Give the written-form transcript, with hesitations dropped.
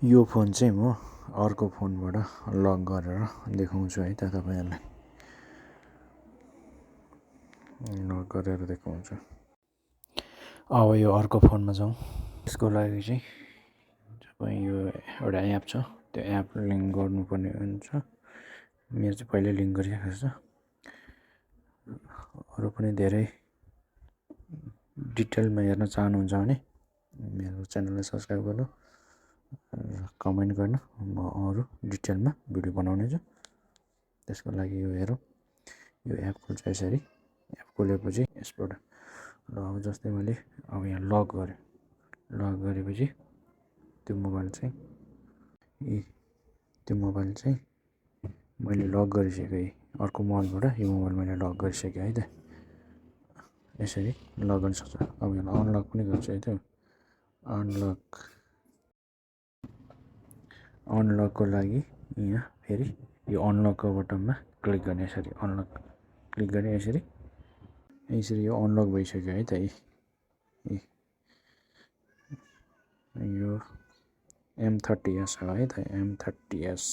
यो फोन चाहिँ म अर्को फोनबाट लक गरेर देखाउँछु है त तपाईहरुलाई लक गरेर देखाउँछु अब यो अर्को फोनमा जाउँ त्यसको लागि चाहिँ तपाईं यो एउटा एप छ त्यो एप लिंक गर्नुपर्ने हुन्छ मेरो चाहिँ पहिले लिंक गरिराखेको छ अरु पनि धेरै डिटेलमा हेर्न चाहनुहुन्छ भने मेरो च्यानललाई सब्स्क्राइब गर्नु कमेन्ट गर्नु म अरु डिटेलमा भिडियो बनाउने छु त्यसको लागि यो हेरौं यो एप खोल्छ यसरी एप खोलेपछि यसबाट ल अब जस्तै मैले अब यहाँ लक गरेपछि त्यो मोबाइल चाहिँ मैले लक गरिसके अर्को मोबाइलबाट यो मोबाइल मैले लक गरिसके है त यसरी लक गर्न सक्छ अब यहाँ अनलक पनि गर्छु है त अनलक को लागि यहाँ फेरि यो अनलक को बटनमा क्लिक गर्ने यसरी अनलक क्लिक गर्ने यसरी यो अनलक भइसक्यो है त यो M30s हो है त M30s